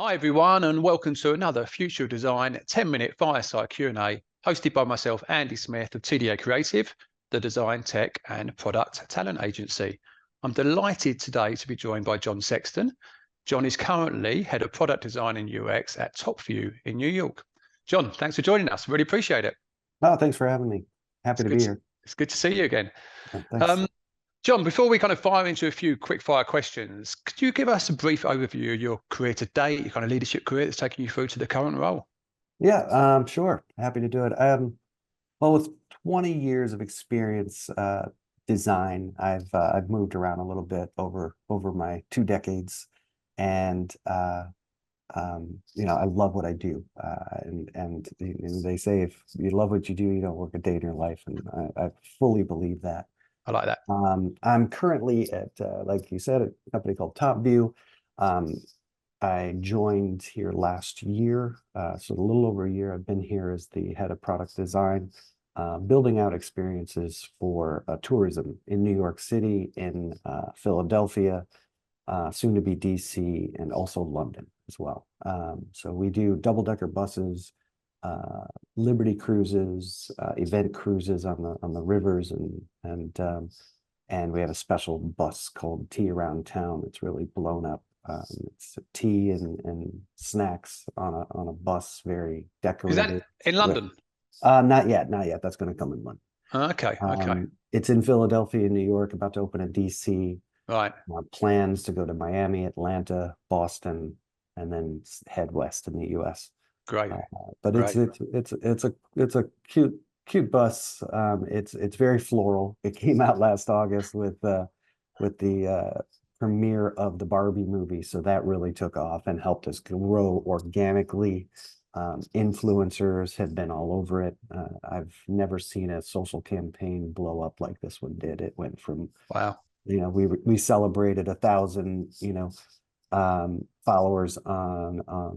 Hi everyone, and welcome to another Future Design 10-minute fireside Q&A hosted by myself, Andy Smith of TDA Creative, the design, tech and product talent agency. I'm delighted today to be joined by John Sexton. John is currently head of product design and UX at TopView in New York. John, thanks for joining us. Really appreciate it. Oh, thanks for having me. Happy to be here. It's good to see you again. Thanks. John, before we kind of fire into a few quick fire questions, could you give us a brief overview of your career to date, your kind of leadership career that's taken you through to the current role? Yeah, sure. Happy to do it. Well, with 20 years of experience design, I've moved around a little bit over my 2 decades, and I love what I do. And they say if you love what you do, you don't work a day in your life, and I fully believe that. I like that. I'm currently at, like you said, a company called TopView. I joined here last year, so a little over a year. I've been here as the head of product design, building out experiences for tourism in New York City, in Philadelphia, soon to be DC, and also London as well. So we do double-decker buses, Liberty cruises, event cruises on the rivers, and we have a special bus called Tea Around Town. It's really blown up. It's tea and snacks on a bus, very Is that decorated. in London? Not yet. That's going to come in London. Okay. It's in Philadelphia, New York, about to open in DC. Right. Plans to go to Miami, Atlanta, Boston, and then head west in the US. Great. But Great. it's a cute bus. It's very floral. It came out last August with the premiere of the Barbie movie, so that really took off and helped us grow organically. Influencers have been all over it. I've never seen a social campaign blow up like this one did. It went from, Wow. We celebrated 1,000 followers on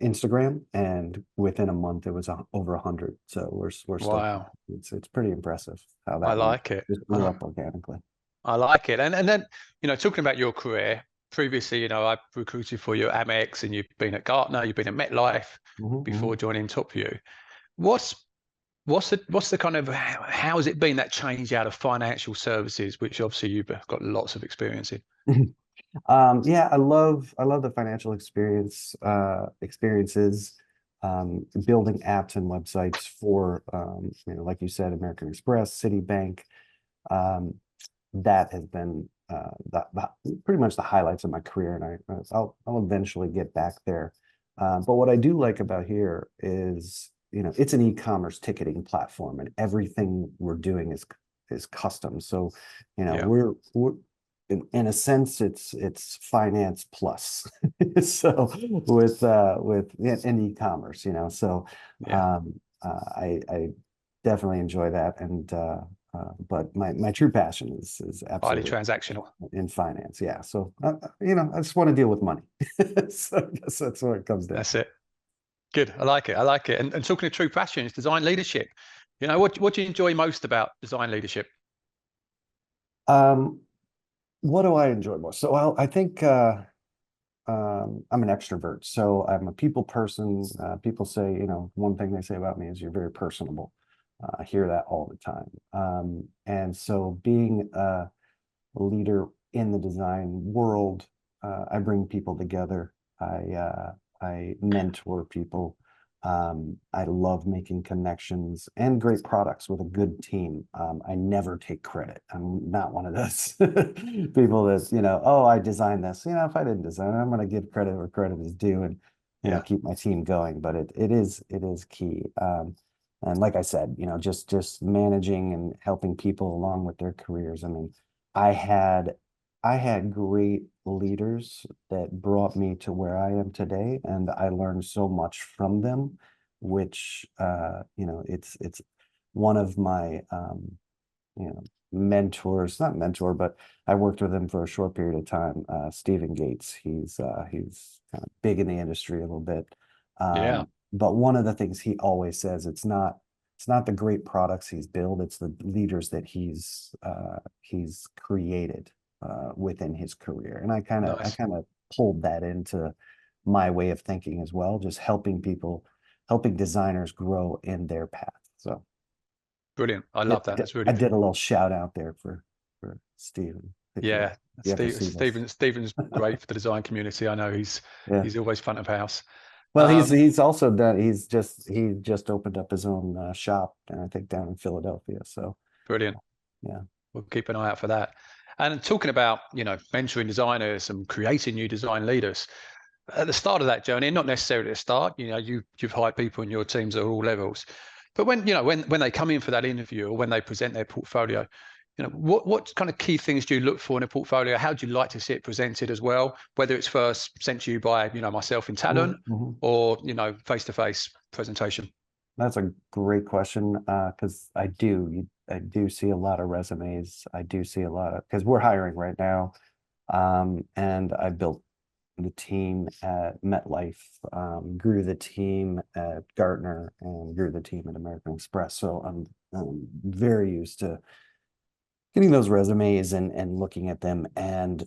Instagram, and within a month it was over 100. So we're still, wow. It's pretty impressive how that I like it. just blew up organically. I like it. And then, talking about your career, previously, I recruited for you at Amex, and you've been at Gartner, you've been at MetLife before joining TopView. What's the kind of, how has it been, that change out of financial services, which obviously you've got lots of experience in? Yeah, I love the financial experiences, building apps and websites for, like you said, American Express, Citibank. That has been pretty much the highlights of my career, and I'll eventually get back there. But what I do like about here is, it's an e-commerce ticketing platform, and everything we're doing is custom. So, we're in a sense, it's finance plus. So with in e-commerce, so I definitry enjoy that, and but my true passion is Highly absolutely transactional in finance. Yeah, so I just want to deal with money. So I guess that's what it comes down. That's it. Good. I like it. And talking of true passion, is design leadership. What do you enjoy most about design leadership? What do I enjoy most? So I think I'm an extrovert, so I'm a people person. People say, one thing they say about me is you're very personable. I hear that all the time. And so being a leader in the design world, I bring people together. I mentor people. I love making connections and great products with a good team. I never take credit. I'm not one of those people that's, oh, I designed this. If I didn't design it, I'm going to give credit where credit is due, and keep my team going. But it is key. And like I said, just managing and helping people along with their careers. I mean, I had great leaders that brought me to where I am today, and I learned so much from them, which it's one of my mentors, not mentor, but I worked with him for a short period of time. Stephen Gates, he's kind of big in the industry a little bit. But one of the things he always says, it's not the great products he's built, it's the leaders that he's created within his career. And I kind of pulled that into my way of thinking as well, just helping people, helping designers grow in their path. So Brilliant. I love that. That's I really, did a little shout out there for Steven, yeah. if you ever see this. Stephen's great for the design community. I know Yeah. he's always front of house. Well, Um, he's also done, he just opened up his own shop, and I think down in Philadelphia. So Brilliant. yeah. We'll keep an eye out for that. And talking about, mentoring designers and creating new design leaders, at the start of that journey, not necessarily at the start, you've hired people in your teams at all levels. But when they come in for that interview or when they present their portfolio, what kind of key things do you look for in a portfolio? How do you like to see it presented as well? Whether it's first sent to you by, myself in talent Mhm. or, face-to-face presentation. That's a great question, because I do see a lot of resumes. I do see a lot of, because we're hiring right now. And I built the team at MetLife, grew the team at Gartner, and grew the team at American Express. So I'm very used to getting those resumes and looking at them. And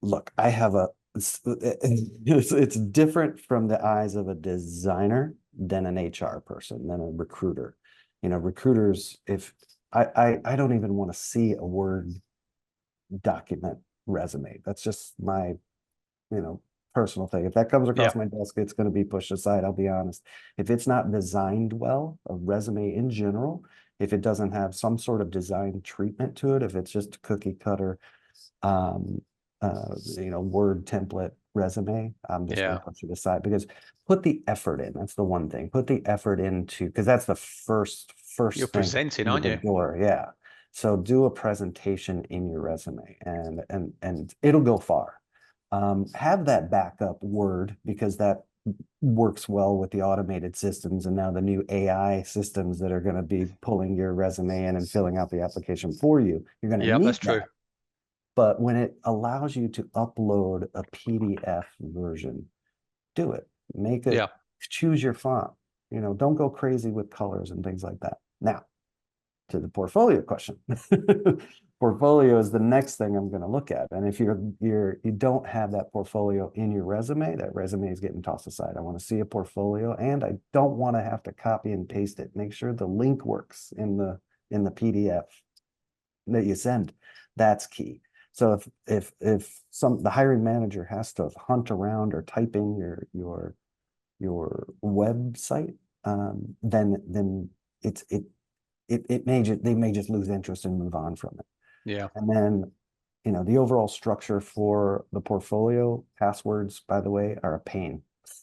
look, I have it's different from the eyes of a designer than an HR person, than a recruiter. Recruiters, if I don't even want to see a Word document resume. That's just my, personal thing. If that comes Yeah, across my desk, it's going to be pushed aside. I'll be honest. If it's not designed well, a resume in general, if it doesn't have some sort of design treatment to it, if it's just a cookie cutter, um, Word template resume, I'm just going yeah. to push it aside, because put the effort in. That's the one thing. Put the effort into, because that's the You're first thing presenting, into aren't the you? door. Yeah. So do a presentation in your resume, and it'll go far. Have that backup Word, because that works well with the automated systems and now the new AI systems that are going to be pulling your resume in and filling out the application for you. You're going to Yeah, need that's true. that. But when it allows you to upload a PDF version, do it. Make it, Yeah, choose your font. Don't go crazy with colors and things like that. Now, to the portfolio question. Portfolio is the next thing I'm going to look at. And if you don't have that portfolio in your resume, that resume is getting tossed aside. I want to see a portfolio, and I don't want to have to copy and paste it. Make sure the link works in the PDF that you send. That's key. So if the hiring manager has to hunt around or type in your website, then they may just lose interest and move on from it. yeah, And then, the overall structure for the portfolio, passwords, by the way, are a pain.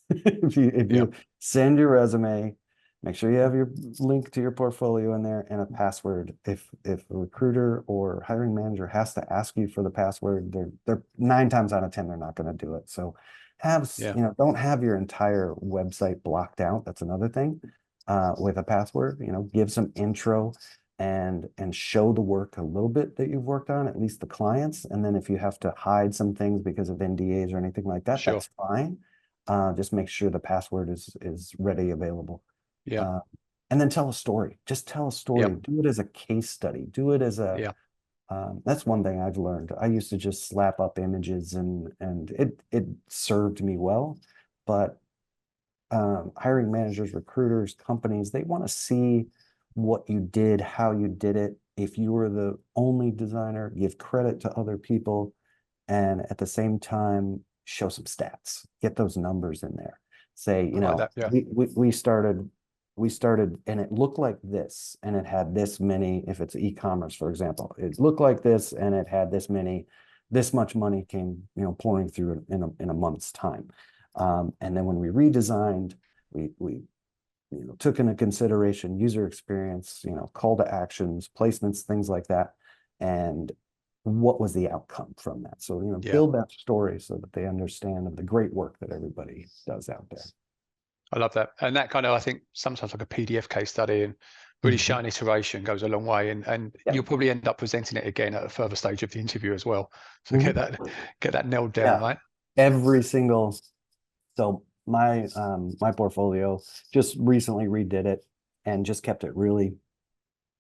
If yeah, you send your resume, make sure you have your link to your portfolio in there and a password. If a recruiter or hiring manager has to ask you for the password, they're 9 times out of 10 they're not going to do it. So yeah, don't have your entire website blocked out. That's another thing. With a password, give some intro and show the work a little bit that you've worked on, at least the clients. And then if you have to hide some things because of NDAs or anything like that, sure. that's fine. Just make sure the password is ready, available. Yeah, Uh, and then tell a story. Just tell a yeah, story. Do it as a case study. Do it as yeah, that's one thing I've learned. I used to just slap up images, and it served me well, but hiring managers, recruiters, companies, they want to see what you did, how you did it. If you were the only designer, give credit to other people, and at the same time, show some stats, get those numbers in there. Say, I like that. Yeah, we started and it looked like this, and it had this many, if it's e-commerce, for example, it looked like this and it had this much money came, pouring through it in a month's time. And then when we redesigned, we took into consideration user experience, call to actions, placements, things like that, and what was the outcome from that. So, yeah. build that story so that they understand of the great work that everybody does out there. I love that. And that kind of, I think sometimes like a PDF case study and really Mhm. showing iteration goes a long way. And Yeah. you'll probably end up presenting it again at a further stage of the interview as well. So Mhm. get that nailed down, Yeah. right? Every single, so my portfolio, just recently redid it and just kept it really,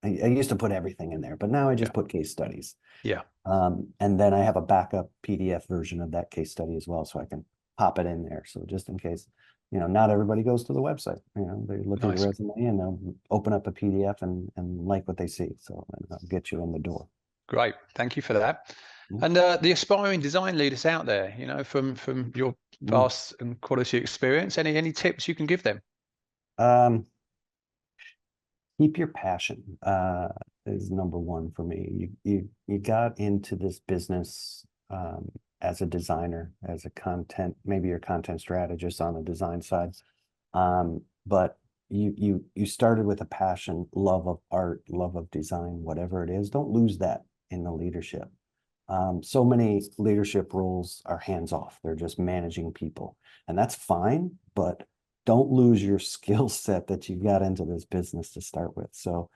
I used to put everything in there, but now I Yeah. just put case studies. Yeah. And then I have a backup PDF version of that case study as well, so I can pop it in there. So just in case, not everybody goes to the website, they look at your Nice. resume and they'll open up a PDF and like what they see. So and that'll get you in the door. Great. Thank you for that. Mm, And the aspiring design leaders out there, from your mm. vast and quality experience, any tips you can give them? Um, Keep your passion, is number one for me. You got into this business, as a designer, as a content, maybe you're a content strategist on the design side. But you started with a passion, love of art, love of design, whatever it is. Don't lose that in the leadership. So many leadership roles are hands off. They're just managing people, and that's fine, but don't lose your skill set that you got into this business to start with. So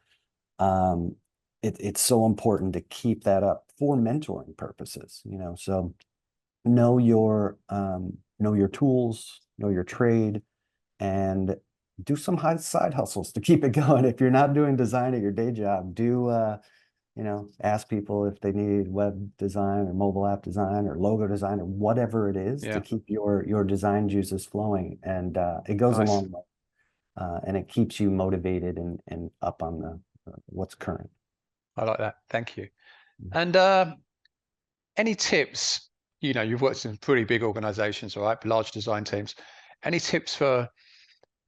it's so important to keep that up for mentoring purposes, so know your tools, know your trade, and do some high side hustles to keep it going. If you're not doing design at your day job, ask people if they need web design or mobile app design or logo design or whatever it is to Yeah, keep your design juices flowing. And it goes a nice. long way. And it keeps you motivated and up on the what's current. I like that. Thank you. Mm. And any tips? You've worked in pretty big organizations, all right, large design teams. Any tips for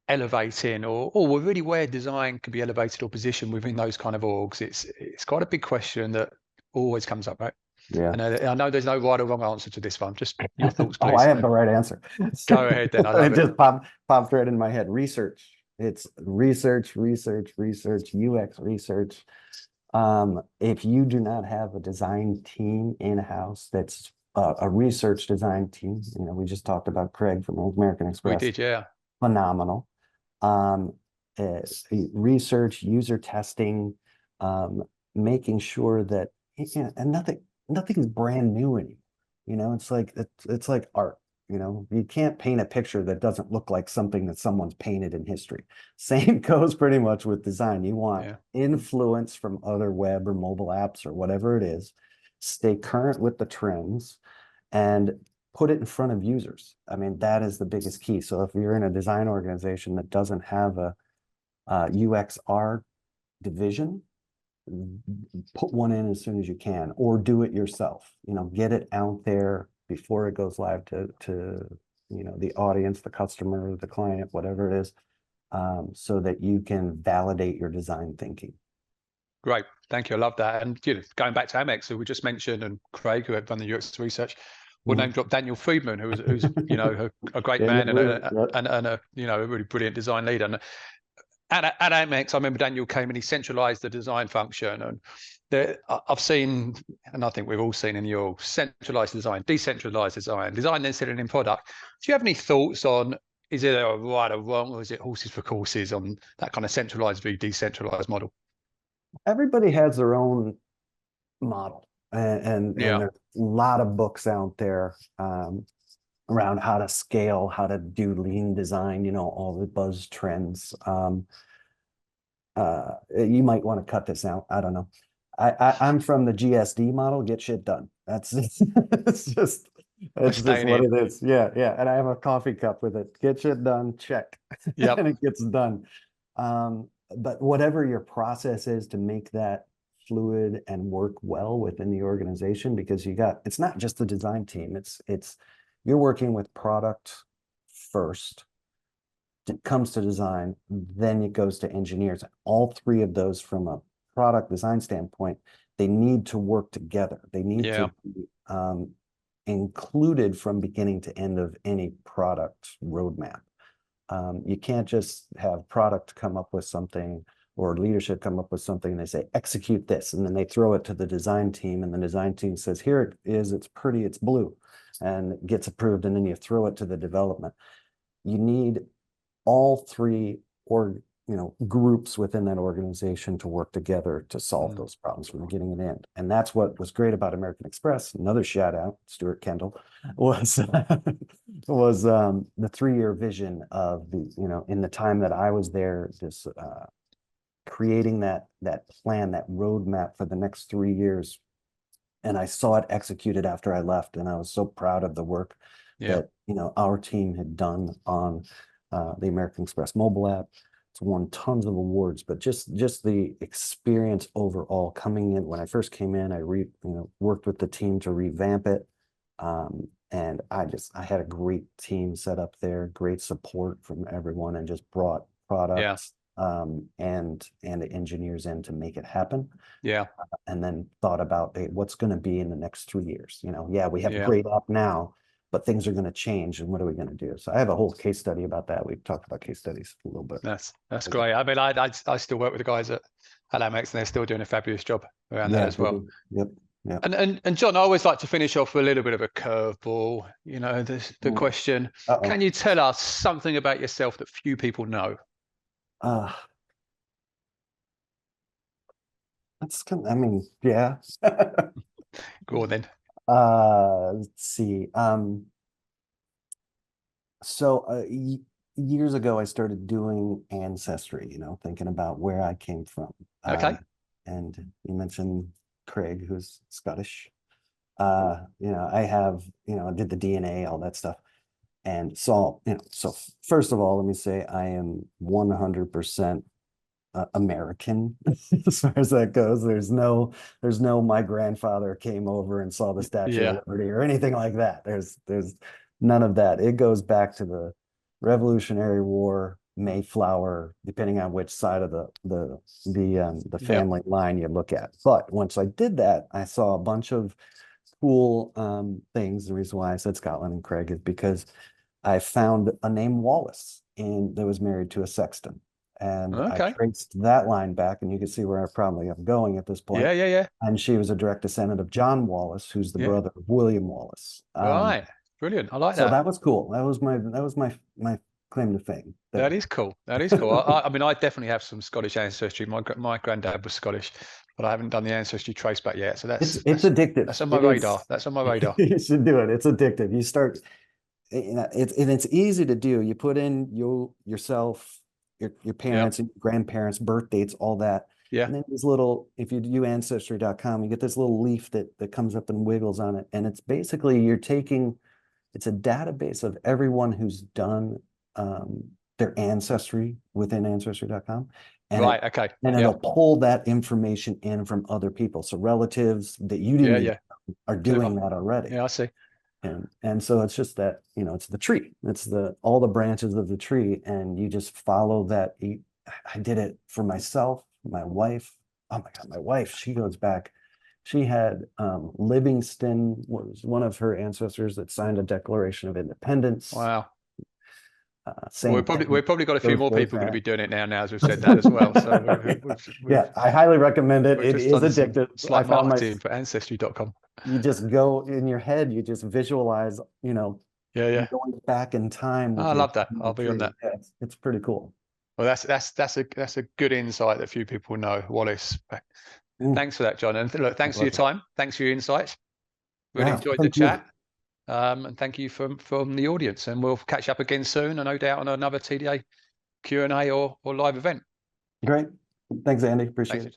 elevating or really where design can be elevated or positioned within those kind of orgs? It's quite a big question that always comes up, right? Yeah. I know there's no right or wrong answer to this one. Just your thoughts, Oh, I please. have the right answer. Go ahead then. I love It it. just popped right in my head. Research. It's research, UX research. If you do not have a design team in-house that's a research design team, we just talked about Craig from American We Express, did, yeah. phenomenal. Um, Research, user testing, making sure that, and nothing's brand new anymore. It's like art. You can't paint a picture that doesn't look like something that someone's painted in history. Same goes pretty much with design. You want Yeah. influence from other web or mobile apps or whatever it is. Stay current with the trends and put it in front of users. I mean, that is the biggest key. So if you're in a design organization that doesn't have a UXR division, put one in as soon as you can, or do it yourself. Get it out there before it goes live to the audience, the customer, the client, whatever it is, so that you can validate your design thinking. Great. Thank you. I love that. And going back to Amex, who we just mentioned, and Craig, who had done the UX research, we'll name drop Daniel Friedman, who's a great man and a really brilliant design leader. And at Amex, I remember Daniel came and he centralized the design function. And I've seen, and I think we've all seen in your centralized design, decentralized design then sitting in product. Do you have any thoughts on, is it a right or wrong, or is it horses for courses on that kind of centralized v decentralized model? Everybody has their own model, and Yeah. there's a lot of books out there around how to scale, how to do lean design, all the buzz trends. You might want to cut this out. I don't know. I'm from the GSD model, get shit done. That's it's just Staying what in. it is. Yeah, yeah. And I have a coffee cup with it. Get shit done, check. Yep. And it gets done. But whatever your process is to make that fluid and work well within the organization, because it's not just the design team, it's you're working with product first. It comes to design, then it goes to engineers. All three of those, from a product design standpoint, they need to work together. They need Yeah. to be included from beginning to end of any product roadmap. You can't just have product come up with something or leadership come up with something and they say, execute this, and then they throw it to the design team, and the design team says, here it is, it's pretty, it's blue, and it gets approved, and then you throw it to the development. You need all three groups within that organization to work together to solve those problems from beginning and end. And that's what was great about American Express. Another shout out, Stuart Kendall, was the 3-year vision of in the time that I was there, this creating that plan, that roadmap for the next 3 years. And I saw it executed after I left, and I was so proud of the work that, you know, our team had done on the American Express mobile app. It's won tons of awards, but just the experience overall coming in. When I first came in, I worked with the team to revamp it. And I had a great team set up there, great support from everyone, and just brought products and engineers in to make it happen. And then thought about, hey, what's going to be in the next 3 years? You know, we have a great app now, but things are going to change, and what are we going to do? So I have a whole case study about that. We've talked about case studies a little bit. That's great. I mean, I still work with the guys at Amex, and they're still doing a fabulous job around that as well. Yep. And John, I always like to finish off with a little bit of a curveball. You know, the question: can you tell us something about yourself that few people know? That's kind of, I mean, yeah. Go on then. Let's see. So years ago, I started doing Ancestry, you know, thinking about where I came from. Okay. And you mentioned Craig, who's Scottish. You know, I have, you know, I did the DNA, all that stuff. And so, you know, so first of all, let me say I am 100% American as far as that goes. There's no my grandfather came over and saw the Statue of Liberty or anything like that. There's none of that. It goes back to the Revolutionary War, Mayflower, depending on which side of the family line you look at. But once I did that, I saw a bunch of cool things. The reason why I said Scotland and Craig is because I found a name Wallace that was married to a Sexton. And I traced that line back, and you can see where I probably am going at this point. Yeah. And she was a direct descendant of John Wallace, who's the brother of William Wallace. Right, brilliant. I like that. So that was cool. That was my claim to fame. That is cool. That is cool. I mean, I definitely have some Scottish ancestry. My granddad was Scottish, but I haven't done the ancestry trace back yet. So it's addictive. That's on my radar. That's on my radar. You should do it. It's addictive. You start, you know, it's easy to do. You put in yourself, your parents and grandparents, birth dates, all that. And then this little, if you do ancestry.com, you get this little leaf that comes up and wiggles on it. And it's basically it's a database of everyone who's done their ancestry within ancestry.com. And and it'll pull that information in from other people. So relatives that you didn't know are doing that already. Yeah, I see. And so it's just that, you know, it's the tree. It's all the branches of the tree, and you just follow that. I did it for myself, my wife. Oh my God, my wife, she goes back. She had Livingston was one of her ancestors that signed a Declaration of Independence. Wow. We've probably got a few more people going to be doing it now as we've said that as well. So I highly recommend it. It is addictive. It's like marketing for ancestry.com. You just go in your head, you just visualize, you know, going back in time. I love that. I'll be on that. Yeah, it's pretty cool. Well, that's a good insight that few people know, Wallace. Thanks for that, John. And look, thanks for your time. Thanks for your insights. Really enjoyed the chat. And thank you from the audience. And we'll catch up again soon, and no doubt on another TDA Q&A or live event. Great. Thanks, Andy. Appreciate it.